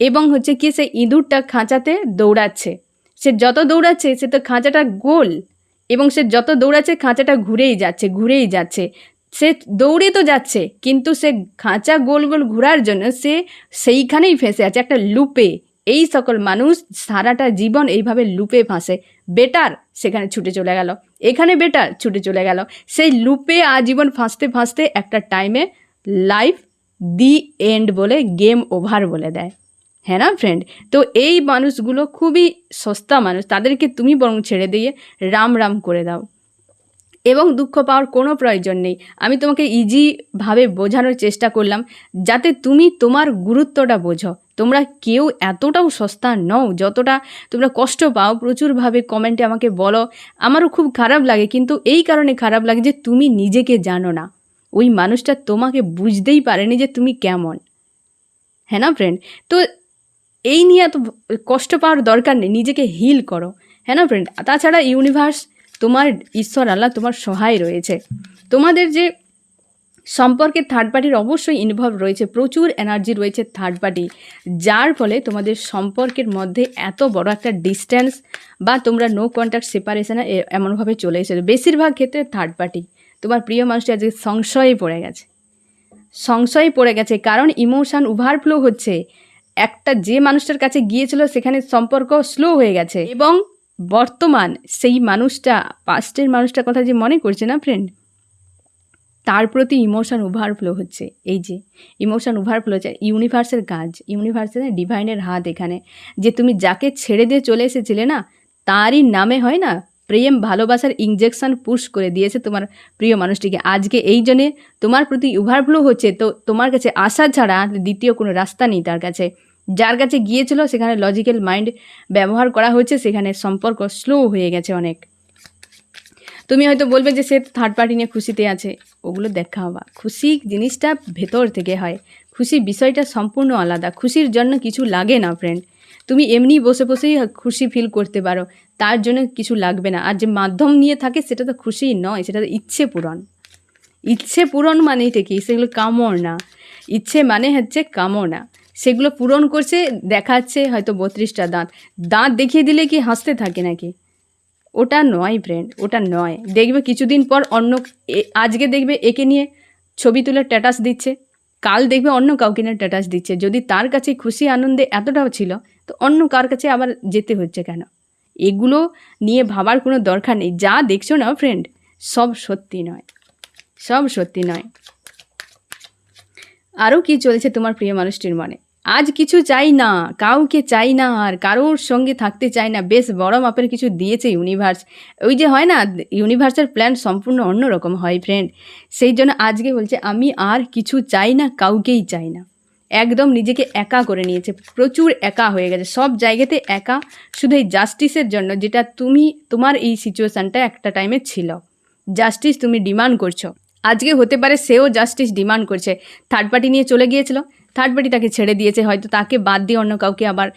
A: এবং হচ্ছে কি সে ইঁদুরটা খাঁচাতে দৌড়াচ্ছে। সে যত দৌড়াচ্ছে সে তো খাঁচাটা গোল, এবং সে যত দৌড়াচ্ছে খাঁচাটা ঘুরেই যাচ্ছে ঘুরেই যাচ্ছে। সে দৌড়ে তো যাচ্ছে, কিন্তু সে খাঁচা গোল গোল ঘোরার জন্য সে সেইখানেই ফেঁসে আছে একটা লুপে। এই সকল মানুষ সারাটা জীবন এইভাবে লুপে ফাঁসে। বেটার সেখানে ছুটে চলে গেল, এখানে বেটার ছুটে চলে গেল, সেই লুপে আজীবন ফাঁসতে ফাঁসতে একটা টাইমে লাইফ দি এন্ড বলে, গেম ওভার বলে দেয়। হ্যাঁ না ফ্রেন্ড? তো এই মানুষগুলো খুবই সস্তা মানুষ, তাদেরকে তুমি বরং ছেড়ে দিয়ে রাম রাম করে দাও, এবং দুঃখ পাওয়ার কোনো প্রয়োজন নেই। আমি তোমাকে ইজিভাবে বোঝানোর চেষ্টা করলাম যাতে তুমি তোমার গুরুত্বটা বোঝো। তোমরা কেউ এতটাও সস্তা নও যতটা তোমরা কষ্ট পাও। প্রচুরভাবে কমেন্টে আমাকে বলো, আমারও খুব খারাপ লাগে, কিন্তু এই কারণে খারাপ লাগে যে তুমি নিজেকে জানো না। ওই মানুষটা তোমাকে বুঝতেই পারেনি যে তুমি কেমন। হ্যাঁ না ফ্রেন্ড? তো এই নিয়ে এত কষ্ট পাওয়ার দরকার নেই, নিজেকে হিল করো। হ্যাঁ না ফ্রেন্ড? তাছাড়া ইউনিভার্স, তোমার ঈশ্বর আল্লাহ তোমার সহায় রয়েছে। তোমাদের যে সম্পর্কে থার্ড পার্টির অবশ্যই ইনভলভ রয়েছে, প্রচুর এনার্জি রয়েছে থার্ড পার্টি, যার ফলে তোমাদের সম্পর্কের মধ্যে এত বড় একটা ডিস্টেন্স বা তোমরা নো কন্ট্যাক্ট সেপারেশনে এমনভাবে চলে এসেছে। বেশিরভাগ ক্ষেত্রে থার্ড পার্টি, তোমার প্রিয় মানুষটি আজকে সংশয়ে পড়ে গেছে, সংশয়ে পড়ে গেছে, কারণ ইমোশান ওভারফ্লো হচ্ছে। একটা যে মানুষটার কাছে গিয়েছিল সেখানে সম্পর্ক স্লো হয়ে গেছে, এবং বর্তমান সেই মানুষটা, পাস্টের মানুষটার কথা যে মনে করছে না ফ্রেন্ড, তার প্রতি ইমোশান ওভারফ্লো হচ্ছে। এই যে ইমোশান ওভারফ্লো হচ্ছে, ইউনিভার্সের কাজ, ইউনিভার্সের ডিভাইনের হাত এখানে, যে তুমি যাকে ছেড়ে দিয়ে চলে এসেছিলে না, তারই নামে হয় না প্রেম ভালোবাসার ইঞ্জেকশন পুশ করে দিয়েছে তোমার প্রিয় মানুষটিকে। আজকে এই জন্যে তোমার প্রতি ওভারফ্লো হচ্ছে, তো তোমার কাছে আসা ছাড়া দ্বিতীয় কোনো রাস্তা নেই তার কাছে। যার কাছে গিয়েছিল সেখানে লজিক্যাল মাইন্ড ব্যবহার করা হয়েছে, সেখানে সম্পর্ক স্লো হয়ে গেছে অনেক। তুমি হয়তো বলবে যে সে থার্ড পার্টি নিয়ে খুশিতে আছে, ওগুলো দেখা হবা। খুশি জিনিসটা ভেতর থেকে হয়, খুশি বিষয়টা সম্পূর্ণ আলাদা। খুশির জন্য কিছু লাগে না ফ্রেন্ড, তুমি এমনি বসে বসেই খুশি ফিল করতে পারো, তার জন্য কিছু লাগবে না। আর যে মাধ্যম নিয়ে থাকে সেটা তো খুশি নয়, সেটা তো ইচ্ছে পূরণ। ইচ্ছে পূরণ মানে এটা কি, সেগুলো কামনা। ইচ্ছে মানে হচ্ছে কামনা, সেগুলো পূরণ করছে, দেখাচ্ছে হয়তো 32টা দাঁত। দাঁত দেখিয়ে দিলে কি হাসতে থাকে নাকি? ওটা নয় ফ্রেন্ড, ওটা নয়। দেখবে কিছুদিন পর অন্য আজকে দেখবে একে নিয়ে ছবি তুলে স্ট্যাটাস দিচ্ছে, কাল দেখবে অন্য কাউকে নিয়ে স্ট্যাটাস দিচ্ছে। যদি তার কাছে খুশি আনন্দে এতটাও ছিল, তো অন্য কার কাছে আবার যেতে হচ্ছে কেন? এগুলো নিয়ে ভাবার কোনো দরকার নেই। যা দেখছো না ফ্রেন্ড, সব সত্যি নয়, সব সত্যি নয়। আরও কি চলছে তোমার প্রিয় মানুষটির মনে? আজ কিছু চাই না, কাউকে চাই না, আর কারোর সঙ্গে থাকতে চাই না। বেশ বড় মাপের কিছু দিয়েছে ইউনিভার্স। ওই যে হয় না, ইউনিভার্সের প্ল্যান সম্পূর্ণ অন্যরকম হয় ফ্রেন্ড। সেই জন্য আজকে বলছে আমি আর কিছু চাই না, কাউকেই চাই না। একদম নিজেকে একা করে নিয়েছে, প্রচুর একা হয়ে গেছে, সব জায়গাতে একা। শুধু এই জাস্টিসের জন্য, যেটা তোমার এই সিচুয়েশানটা একটা টাইমে ছিল, জাস্টিস তুমি ডিমান্ড করছো। আজকে হতে পারে সেও জাস্টিস ডিমান্ড করছে। থার্ড পার্টি নিয়ে চলে গিয়েছিল, থার্ড পার্টি তাকে ছেড়ে দিয়েছে, হয়তো তাকে বাদ দিয়ে অন্য কাউকে আবার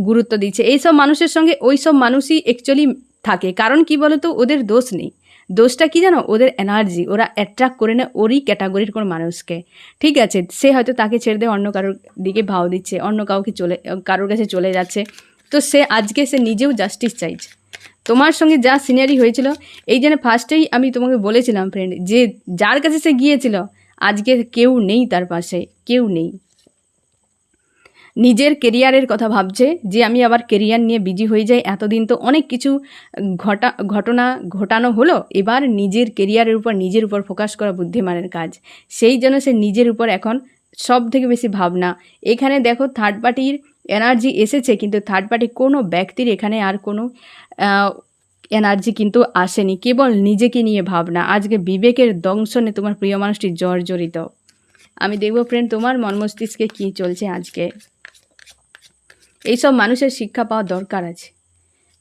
A: গুরুত্ব দিচ্ছে। এইসব মানুষের সঙ্গে ওই সব মানুষই অ্যাকচুয়ালি থাকে। কারণ কি বলো তো, ওদের দোষ নেই। দোষটা কি জানো, ওদের এনার্জি। ওরা অ্যাট্রাক্ট করে নেয় ওরই ক্যাটাগরির কোনো মানুষকে। ঠিক আছে, সে হয়তো তাকে ছেড়ে দিয়ে অন্য কারোর দিকে ভাও দিচ্ছে, অন্য কাউকে কারোর কাছে চলে যাচ্ছে। তো আজকে সে নিজেও জাস্টিস চাইছে। তোমার সঙ্গে যা সিনারি হয়েছিল, এই জন্য ফার্স্টেই আমি তোমাকে বলেছিলাম ফ্রেন্ড, যে যার কাছে সে গিয়েছিল আজকে কেউ নেই তার পাশে, কেউ নেই। নিজের কেরিয়ারের কথা ভাবছে, যে আমি আবার কেরিয়ার নিয়ে বিজি হয়ে যাই। এতদিন তো অনেক কিছু ঘটনা ঘটানো হলো, এবার নিজের কেরিয়ারের উপর নিজের উপর ফোকাস করা বুদ্ধিমানের কাজ। সেই জন্য সে নিজের উপর এখন সব থেকে বেশি ভাবনা। এখানে দেখো থার্ড পার্টির এনার্জি এসেছে, কিন্তু থার্ড পার্টি কোনো ব্যক্তির এখানে আর কোনো এনার্জি কিন্তু আসেনি, কেবল নিজেকে নিয়ে ভাবনা। আজকে বিবেকের দংশনে তোমার প্রিয় মানুষটি জর্জরিত। আমি দেখব ফ্রেন্ড তোমার মন মস্তিষ্কে কী চলছে আজকে। এইসব মানুষের শিক্ষা পাওয়া দরকার আছে।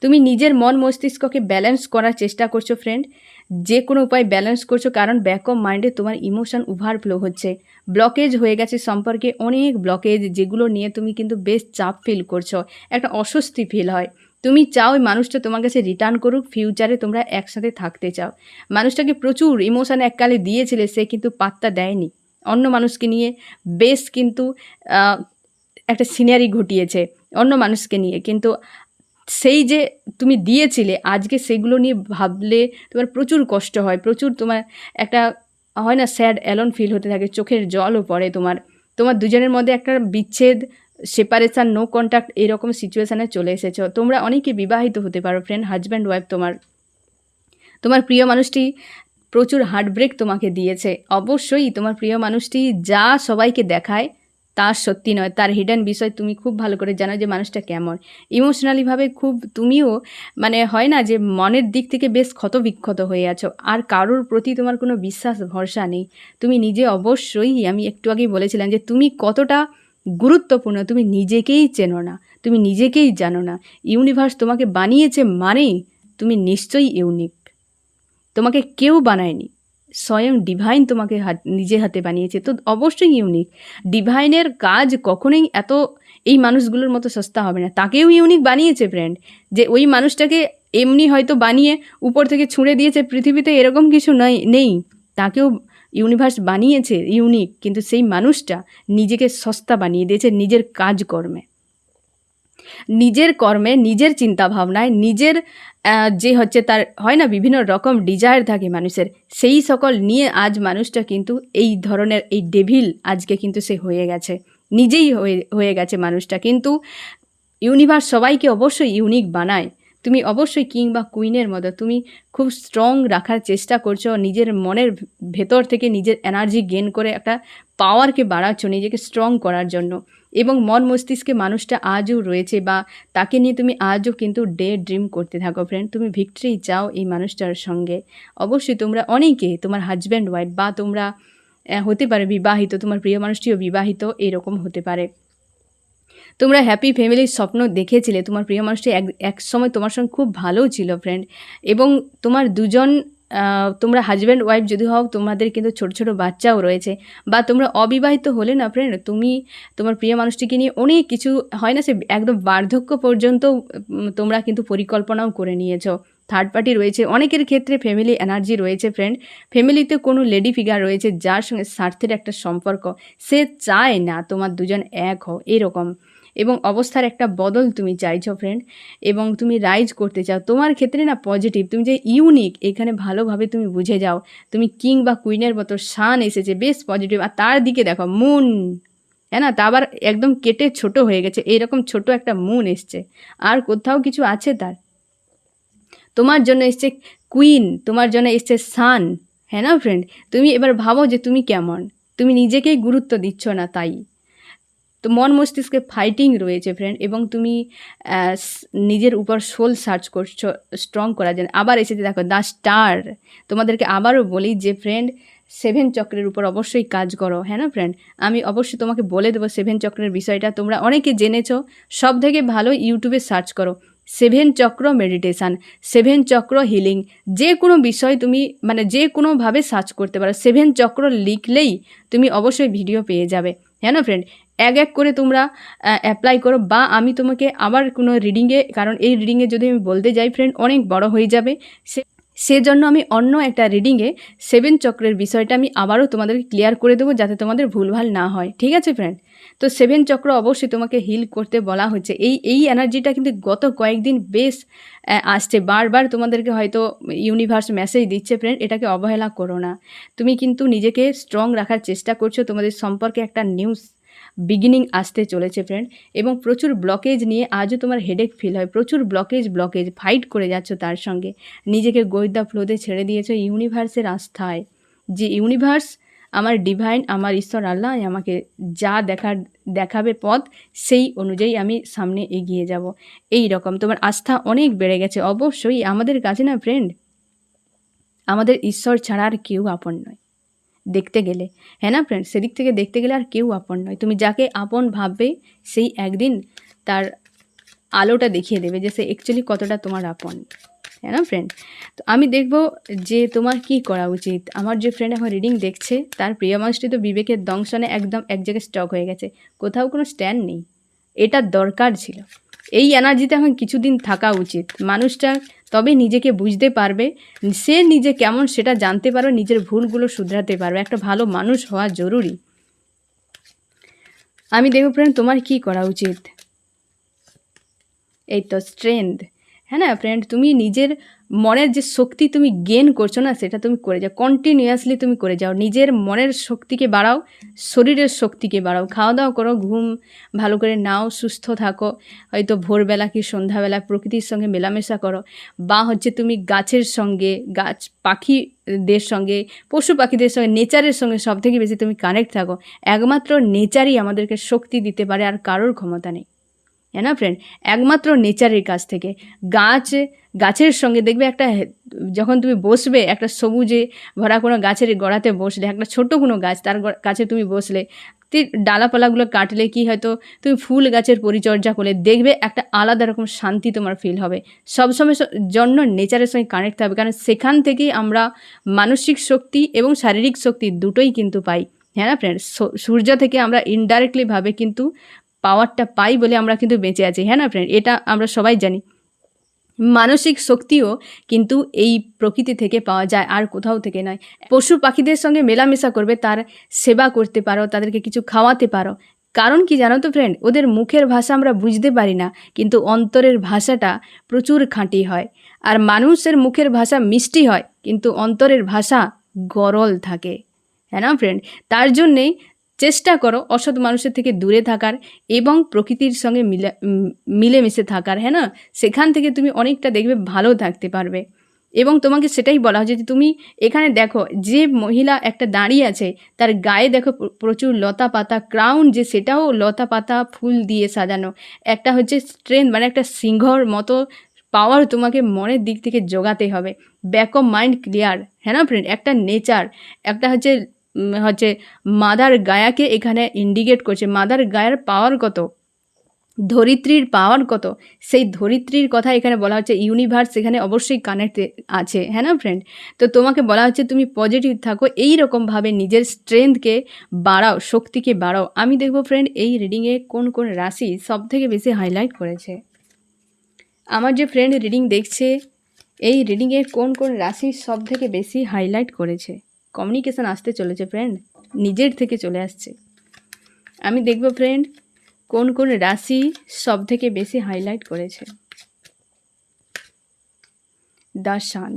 A: তুমি নিজের মন মস্তিষ্ককে ব্যালেন্স করার চেষ্টা করছো ফ্রেন্ড, যে কোনো উপায় ব্যালেন্স করছো। কারণ ব্যাক অফ মাইন্ডে তোমার ইমোশন ওভারফ্লো হচ্ছে, ব্লকেজ হয়ে গেছে সম্পর্কে, অনেক ব্লকেজ, যেগুলো নিয়ে তুমি কিন্তু বেশ চাপ ফিল করছো, একটা অস্বস্তি ফিল হয়। তুমি চাও ওই মানুষটা তোমার কাছে রিটার্ন করুক, ফিউচারে তোমরা একসাথে থাকতে চাও। মানুষটাকে প্রচুর ইমোশন এককালে দিয়েছিলে, সে কিন্তু পাত্তা দেয়নি, অন্য মানুষকে নিয়ে বেশ কিন্তু একটা সিনারি ঘটিয়েছে অন্য মানুষকে নিয়ে। কিন্তু সেই যে তুমি দিয়েছিলে, আজকে সেগুলো নিয়ে ভাবলে তোমার প্রচুর কষ্ট হয়, প্রচুর তোমার একটা হয় না স্যাড অ্যালোন ফিল হতে থাকে, চোখের জলও পড়ে তোমার দুজনের মধ্যে একটা বিচ্ছেদ, সেপারেশান, নো কন্ট্যাক্ট, এরকম সিচুয়েশানে চলে এসেছো। তোমরা অনেকে বিবাহিত হতে পারো ফ্রেন্ড, হাজব্যান্ড ওয়াইফ। তোমার প্রিয় মানুষটি প্রচুর হার্টব্রেক তোমাকে দিয়েছে। অবশ্যই তোমার প্রিয় মানুষটি যা সবাইকে দেখায় তা সত্যি নয়, তার হিডেন বিষয় তুমি খুব ভালো করে জানো, যে মানুষটা কেমন ইমোশনালিভাবে। খুব তুমিও মানে হয় না যে মনের দিক থেকে বেশ ক্ষতবিক্ষত হয়ে আছো, আর কারোর প্রতি তোমার কোনো বিশ্বাস ভরসা নেই। তুমি নিজে অবশ্যই, আমি একটু আগেই বলেছিলাম যে তুমি কতটা গুরুত্বপূর্ণ তুমি নিজেকেই চেনো না, তুমি নিজেকেই জানো না। ইউনিভার্স তোমাকে বানিয়েছে মানেই তুমি নিশ্চয়ই ইউনিক। তোমাকে কেউ বানায়নি, স্বয়ং ডিভাইন তোমাকে নিজে হাতে বানিয়েছে, তো অবশ্যই ইউনিক। ডিভাইনের কাজ কখনোই এত এই মানুষগুলোর মতো সস্তা হবে না। তাকেও ইউনিক বানিয়েছে ফ্রেন্ড, যে ওই মানুষটাকে এমনি হয়তো বানিয়ে উপর থেকে ছুঁড়ে দিয়েছে পৃথিবীতে, এরকম কিছু নেই। তাকেও ইউনিভার্স বানিয়েছে ইউনিক, কিন্তু সেই মানুষটা নিজেকে সস্তা বানিয়ে দিয়েছে নিজের কাজকর্মে, নিজের কর্মে, নিজের চিন্তা ভাবনায়, নিজের যে হচ্ছে তার হয় না বিভিন্ন রকম ডিজায়ার থাকে মানুষের, সেই সকল নিয়ে আজ মানুষটা কিন্তু এই ধরনের এই ডেভিল আজকে কিন্তু সে হয়ে গেছে, নিজেই হয়ে গেছে মানুষটা। কিন্তু ইউনিভার্স সবাইকে অবশ্যই ইউনিক বানায়। তুমি অবশ্যই কিং বা কুইনের মতো তুমি খুব স্ট্রং রাখার চেষ্টা করছো, নিজের মনের ভেতর থেকে নিজের এনার্জি গেন করে একটা পাওয়ারকে বাড়াচ্ছ নিজেকে স্ট্রং করার জন্য। এবং মন মস্তিষ্কে মানুষটা আজও রয়েছে, বা তাকে নিয়ে তুমি আজও কিন্তু ড্রিম করতে থাকো ফ্রেন্ড। তুমি ভিক্টরি চাও এই মানুষটার সঙ্গে। অবশ্যই তোমরা অনেকে, তোমার হাজব্যান্ড ওয়াইফ, বা তোমরা হতে পারে বিবাহিত, তোমার প্রিয় মানুষটিও বিবাহিত, এরকম হতে পারে। তোমরা হ্যাপি ফ্যামিলির স্বপ্ন দেখেছিলে। তোমার প্রিয় মানুষটি একসময় তোমার সঙ্গে খুব ভালোও ছিল ফ্রেন্ড, এবং তোমার দুজন তোমরা হাজব্যান্ড ওয়াইফ যদি হও, তোমাদের কিন্তু ছোট ছোট বাচ্চাও রয়েছে। বা তোমরা অবিবাহিত হলে না ফ্রেন্ড, তুমি তোমার প্রিয় মানুষটিকে নিয়ে অনেক কিছু হয় না, সে একদম বার্ধক্য পর্যন্ত তোমরা কিন্তু পরিকল্পনাও করে নিয়েছো। থার্ড পার্টি রয়েছে, অনেকের ক্ষেত্রে ফ্যামিলি এনার্জি রয়েছে ফ্রেন্ড। ফ্যামিলিতে কোনো লেডি ফিগার রয়েছে যার সঙ্গে স্বার্থের একটা সম্পর্ক, সে চায় না তোমার দুজন এক হও এরকম, এবং অবস্থার একটা বদল তুমি চাইছো ফ্রেন্ড, এবং তুমি রাইজ করতে চাও। তোমার ক্ষেত্রে না পজিটিভ, তুমি যে ইউনিক এখানে ভালোভাবে তুমি বুঝে যাও। তুমি কিং বা কুইনের মতো সান এসেছে, বেশ পজিটিভ। আর তার দিকে দেখো মুন, হ্যাঁ না, তা আবার একদম কেটে ছোট হয়ে গেছে, এইরকম ছোট একটা মুন এসছে। আর কোথাও কিছু আছে তার? তোমার জন্য এসছে কুইন, তোমার জন্য এসছে সান, হ্যাঁ না ফ্রেন্ড? তুমি এবার ভাবো যে তুমি কেমন, তুমি নিজেকেই গুরুত্ব দিচ্ছ না তাই। তো মন মস্তিষ্কে ফাইটিং রয়েছে ফ্রেন্ড, এবং তুমি নিজের উপর সোল সার্চ করছো স্ট্রং করার জন্য। আবার এসেছে দেখো দ্য স্টার। তোমাদেরকে আবারও বলি যে ফ্রেন্ড, 7 চক্রের উপর অবশ্যই কাজ করো, হ্যাঁ না ফ্রেন্ড? আমি অবশ্যই তোমাকে বলে দেবো 7 চক্রের বিষয়টা, তোমরা অনেকে জেনেছো। সব থেকে ভালো ইউটিউবে সার্চ করো 7 চক্র মেডিটেশান, 7 চক্র হিলিং, যে কোনো বিষয় তুমি মানে যে কোনোভাবে সার্চ করতে পারো। 7 চক্র লিখলেই তুমি অবশ্যই ভিডিও পেয়ে যাবে, হ্যাঁ না ফ্রেন্ড? এক এক করে তোমরা অ্যাপ্লাই করো, বা আমি তোমাকে আবার কোনো রিডিংয়ে, কারণ এই রিডিংয়ে যদি আমি বলতে যাই ফ্রেন্ড অনেক বড় হয়ে যাবে, সেজন্য আমি অন্য একটা রিডিংয়ে 7 চক্রের বিষয়টা আমি আবারও তোমাদেরকে ক্লিয়ার করে দেবো, যাতে তোমাদের ভুলভাল না হয়, ঠিক আছে ফ্রেন্ড? তো 7 চক্র অবশ্যই তোমাকে হিল করতে বলা হচ্ছে। এই এনার্জিটা কিন্তু গত কয়েকদিন বেশ আসছে, বারবার তোমাদেরকে হয়তো ইউনিভার্স মেসেজ দিচ্ছে ফ্রেন্ড, এটাকে অবহেলা করো না। তুমি কিন্তু নিজেকে স্ট্রং রাখার চেষ্টা করছো, তোমাদের সম্পর্কে একটা নিউজ বিগিনিং আসতে চলেছে ফ্রেন্ড, এবং প্রচুর ব্লকেজ নিয়ে আজও তোমার হেডেক ফিল হয়, প্রচুর ব্লকেজ ফাইট করে যাচ্ছ তার সঙ্গে। নিজেকে গোয়েন্দা ফ্লোতে ছেড়ে দিয়েছো ইউনিভার্সের আস্থায়, যে ইউনিভার্স আমার ডিভাইন, আমার ঈশ্বর আল্লাহ আমাকে যা দেখাবে পথ, সেই অনুযায়ী আমি সামনে এগিয়ে যাব। এই রকম তোমার আস্থা অনেক বেড়ে গেছে। অবশ্যই আমাদের কাছে না ফ্রেন্ড, আমাদের ঈশ্বর ছাড়া আর কেউ আপন নয় দেখতে গেলে, হ্যাঁ না ফ্রেন্ড? সেদিক থেকে দেখতে গেলে আর কেউ আপন নয়। তুমি যাকে আপন ভাববে, সেই একদিন তার আলোটা দেখিয়ে দেবে যে সে অ্যাকচুয়ালি কতটা তোমার আপন, হ্যাঁ না ফ্রেন্ড? তো আমি দেখব যে তোমার কি করা উচিত। আমার যে ফ্রেন্ড এখন রিডিং দেখছে, তার প্রিয় মানুষটি তো বিবেকের দংশনে একদম এক জায়গায় স্টক হয়ে গেছে, কোথাও কোনো স্ট্যান্ড নেই। এটা দরকার ছিল, এই এনার্জিতে এখন কিছুদিন থাকা উচিত মানুষটা, তবে নিজেকে বুঝতে পারবে, সে নিজে কেমন সেটা জানতে পারো, নিজের ভুলগুলো শুধরাতে পারবে। একটা ভালো মানুষ হওয়া জরুরি। আমি দেখব ফ্রেন্ড তোমার কি করা উচিত। এই তো স্ট্রেংথ, হ্যাঁ না ফ্রেন্ড? তুমি নিজের মনের যে শক্তি তুমি গেন করছো না, সেটা তুমি করে যাও, কন্টিনিউয়াসলি তুমি করে যাও। নিজের মনের শক্তিকে বাড়াও, শরীরের শক্তিকে বাড়াও, খাওয়া দাওয়া করো, ঘুম ভালো করে নাও, সুস্থ থাকো। হয়তো ভোরবেলা কি সন্ধ্যাবেলা প্রকৃতির সঙ্গে মেলামেশা করো, বা হচ্ছে তুমি গাছের সঙ্গে, গাছ পাখিদের সঙ্গে, পশু পাখিদের সঙ্গে, নেচারের সঙ্গে সব থেকে বেশি তুমি কানেক্ট থাকো। একমাত্র নেচারই আমাদেরকে শক্তি দিতে পারে, আর কারোর ক্ষমতা নেই, হ্যাঁ না ফ্রেন্ড? একমাত্র নেচারের কাছ থেকে। গাছের সঙ্গে দেখবে একটা, যখন তুমি বসবে একটা সবুজে ভরা কোনো গাছের গোড়াতে বসলে, একটা ছোট কোনো গাছ, তার কাছে তুমি বসলে, ডালাপালাগুলো কাটলে কি হয়তো তুমি ফুল গাছের পরিচর্যা করলে, দেখবে একটা আলাদা রকম শান্তি তোমার ফিল হবে। সবসময় জন্য নেচারের সঙ্গে কানেক্ট হবে, কারণ সেখান থেকেই আমরা মানসিক শক্তি এবং শারীরিক শক্তি দুটোই কিন্তু পাই, হ্যাঁ না ফ্রেন্ড? সূর্য থেকে আমরা ইনডাইরেক্টলিভাবে কিন্তু পাওয়ারটা পাই বলে আমরা কিন্তু বেঁচে আছি, হ্যাঁ না ফ্রেন্ড? এটা আমরা সবাই জানি। মানসিক শক্তিও কিন্তু এই প্রকৃতি থেকে পাওয়া যায়, আর কোথাও থেকে নয়। পশু পাখিদের সঙ্গে মেলামেশা করবে, তার সেবা করতে পারো, তাদেরকে কিছু খাওয়াতে পারো। কারণ কি জানো তো ফ্রেন্ড, ওদের মুখের ভাষা আমরা বুঝতে পারি না, কিন্তু অন্তরের ভাষাটা প্রচুর খাঁটি হয়। আর মানুষের মুখের ভাষা মিষ্টি হয়, কিন্তু অন্তরের ভাষা গরল থাকে, হ্যাঁ না ফ্রেন্ড? তার জন্যেই চেষ্টা করো অসৎ মানুষের থেকে দূরে থাকার, এবং প্রকৃতির সঙ্গে মিলেমিশে থাকার, হ্যাঁ না? সেখান থেকে তুমি অনেকটা দেখবে ভালো থাকতে পারবে। এবং তোমাকে সেটাই বলা হচ্ছে যে তুমি এখানে দেখো, যে মহিলা একটা দাঁড়িয়ে আছে, তার গায়ে দেখো প্রচুর লতা পাতা, ক্রাউন যে সেটাও লতা পাতা ফুল দিয়ে সাজানো। একটা হচ্ছে স্ট্রেংথ, মানে একটা সিংহর মতো পাওয়ার তোমাকে মনের দিক থেকে জোগাতে হবে। ব্যাক অফ মাইন্ড ক্লিয়ার, হ্যাঁ না ফ্রেন্ড? একটা নেচার, একটা হচ্ছে মাদার গায়াকে এখানে ইন্ডিকেট করছে। মাদার গায়ার পাওয়ার কত, ধরিত্রীর পাওয়ার কত, সেই ধরিত্রীর কথা এখানে বলা হচ্ছে। ইউনিভার্স এখানে অবশ্যই কানেক্টে আছে, হ্যাঁ না ফ্রেন্ড? তো তোমাকে বলা হচ্ছে তুমি পজিটিভ থাকো, এই রকমভাবে নিজের স্ট্রেংথকে বাড়াও, শক্তিকে বাড়াও। আমি দেখব ফ্রেন্ড এই রিডিংয়ে কোন কোন রাশি সবথেকে বেশি হাইলাইট করেছে। আমার যে ফ্রেন্ড রিডিং দেখছে, এই রিডিংয়ে কোন কোন রাশি সবথেকে বেশি হাইলাইট করেছে। কমিউনিকেশান আসতে চলেছে ফ্রেন্ড, নিজের থেকে চলে আসছে। আমি দেখব ফ্রেন্ড কোন কোন রাশি সবথেকে বেশি হাইলাইট করেছে। দ্য সান,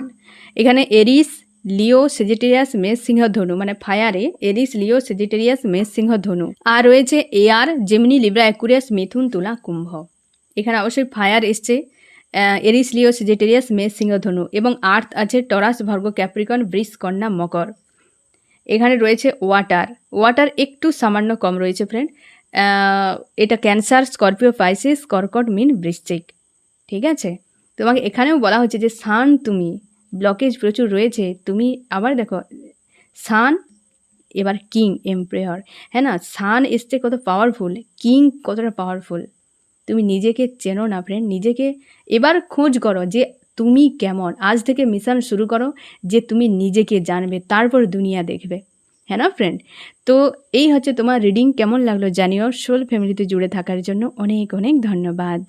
A: এখানে এরিস, লিও, সেজিটেরিয়াস, মেষ, সিংহ, ধনু, মানে ফায়ারে এরিস, লিও, সেজিটেরিয়াস, মেষ, সিংহ, ধনু। আর রয়েছে এয়ার, জেমিনি, লিব্রা, অ্যাকুরিয়াস, মিথুন, তুলা, কুম্ভ। এখানে অবশ্যই ফায়ার এসছে, এরিস, লিও, সেজিটেরিয়াস, মেষ, সিংহ, ধনু, এবং আর্থ আছে টরাস, ভার্গ, ক্যাপ্রিকন, বৃষ, কন্যা, মকর। এখানে রয়েছে ওয়াটার, ওয়াটার একটু সামান্য কম রয়েছে ফ্রেন্ড। এটা ক্যান্সার, স্করপিও, পাইসিস, কর্কট, মীন, বৃশ্চিক। ঠিক আছে, তোমাকে এখানেও বলা হচ্ছে যে সান, তুমি ব্লকেজ প্রচুর রয়েছে, তুমি আবার দেখো সান, এবার কিং, এম্প্রেয়র, হ্যাঁ না? সান এসছে কত পাওয়ারফুল, কিং কতটা পাওয়ারফুল। তুমি নিজেকে চেনো না ফ্রেন্ড, নিজেকে এবার খোঁজ করো যে তুমি কেমন। আজ থেকে মিশন শুরু করো যে তুমি নিজেকে জানবে, তারপর দুনিয়া দেখবে, হ্যাঁ না ফ্রেন্ড? তো এই হচ্ছে তোমার রিডিং। কেমন লাগলো জানিও। সোল ফ্যামিলিতে জুড়ে থাকার জন্য অনেক অনেক ধন্যবাদ।